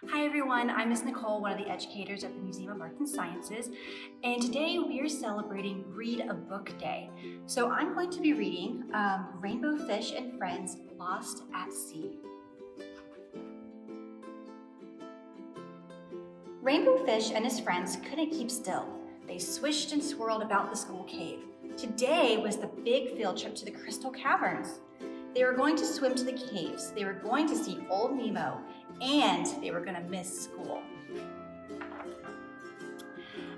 Hi everyone, I'm Miss Nicole, one of the educators at the Museum of Arts and Sciences, and today we are celebrating Read a Book Day. So I'm going to be reading Rainbow Fish and Friends, Lost at Sea. Rainbow Fish and his friends couldn't keep still. They swished and swirled about the school cave. Today was the big field trip to the Crystal Caverns. They were going to swim to the caves, they were going to see Old Nemo, and they were going to miss school.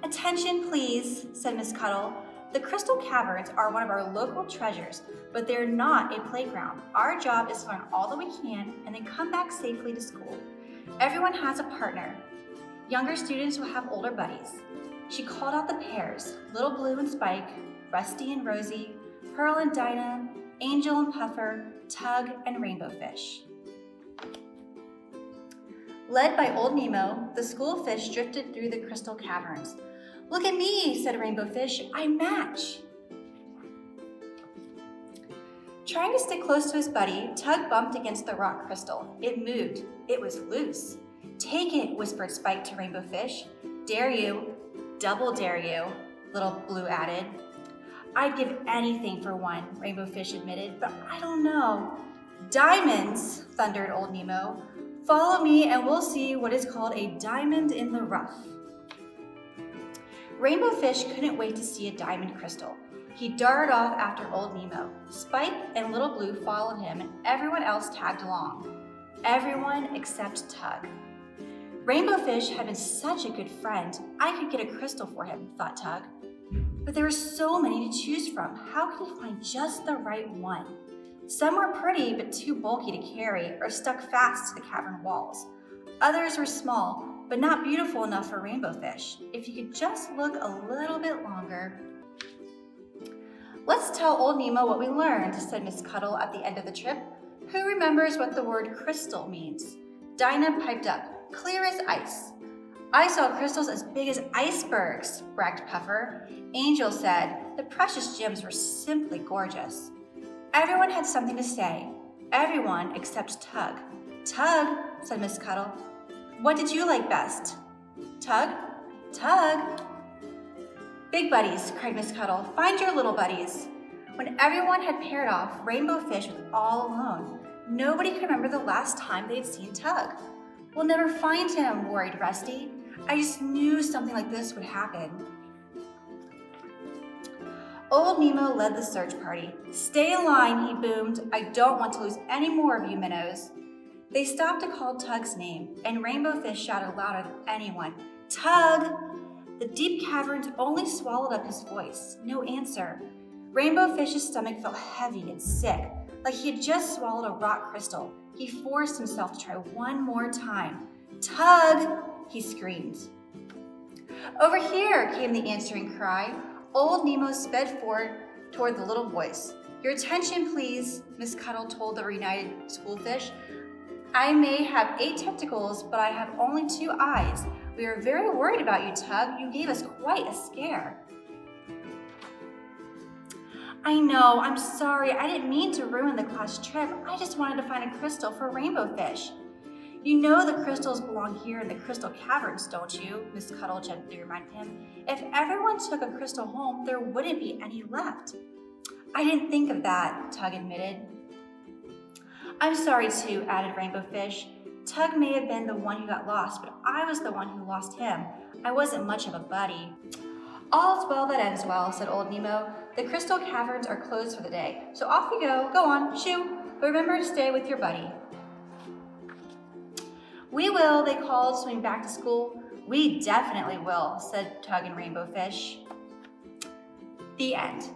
"Attention, please," said Miss Cuttle. "The Crystal Caverns are one of our local treasures, but they're not a playground. Our job is to learn all that we can and then come back safely to school. Everyone has a partner. Younger students will have older buddies." She called out the pairs, Little Blue and Spike, Rusty and Rosie, Pearl and Dinah, Angel and Puffer, Tug and Rainbow Fish. Led by Old Nemo, the school fish drifted through the Crystal Caverns. "Look at me," said Rainbow Fish. "I match." Trying to stick close to his buddy, Tug bumped against the rock crystal. It moved. It was loose. "Take it," whispered Spike to Rainbow Fish. "Dare you? Double dare you," Little Blue added. "I'd give anything for one," Rainbow Fish admitted, "but I don't know." "Diamonds," thundered Old Nemo. "Follow me and we'll see what is called a diamond in the rough." Rainbow Fish couldn't wait to see a diamond crystal. He darted off after Old Nemo. Spike and Little Blue followed him and everyone else tagged along. Everyone except Tug. Rainbow Fish had been such a good friend. I could get a crystal for him, thought Tug. But there were so many to choose from. How could he find just the right one? Some were pretty but too bulky to carry or stuck fast to the cavern walls. Others were small but not beautiful enough for Rainbow Fish. If you could just look a little bit longer. "Let's tell Old Nemo what we learned," said Miss Cuttle at the end of the trip. "Who remembers what the word crystal means?" Dinah piped up, clear as ice. "I saw crystals as big as icebergs," bragged Puffer. Angel said the precious gems were simply gorgeous. Everyone had something to say. Everyone except Tug. "Tug," said Miss Cuttle, "what did you like best?" "Tug? Tug?" "Big buddies," cried Miss Cuttle. "Find your little buddies." When everyone had paired off, Rainbow Fish was all alone. Nobody could remember the last time they had seen Tug. "We'll never find him," worried Rusty. "I just knew something like this would happen." Old Nemo led the search party. "Stay in line," he boomed. "I don't want to lose any more of you minnows." They stopped to call Tug's name, and Rainbow Fish shouted louder than anyone, "Tug!" The deep caverns only swallowed up his voice. No answer. Rainbow Fish's stomach felt heavy and sick, like he had just swallowed a rock crystal. He forced himself to try one more time. "Tug!" he screamed. "Over here!" came the answering cry. Old Nemo sped forward toward the little voice. "Your attention, please," Miss Cuttle told the reunited schoolfish. "I may have 8 tentacles, but I have only 2 eyes. We are very worried about you, Tug. You gave us quite a scare." "I know, I'm sorry. I didn't mean to ruin the class trip. I just wanted to find a crystal for Rainbow Fish." "You know the crystals belong here in the Crystal Caverns, don't you?" Miss Cuttle gently reminded him. "If everyone took a crystal home, there wouldn't be any left." "I didn't think of that," Tug admitted. "I'm sorry too," added Rainbow Fish. "Tug may have been the one who got lost, but I was the one who lost him. I wasn't much of a buddy." "All's well that ends well," said Old Nemo. "The Crystal Caverns are closed for the day, so off you go. Go on, shoo, but remember to stay with your buddy." "We will," they called, swimming back to school. "We definitely will," said Tug and Rainbow Fish. The end.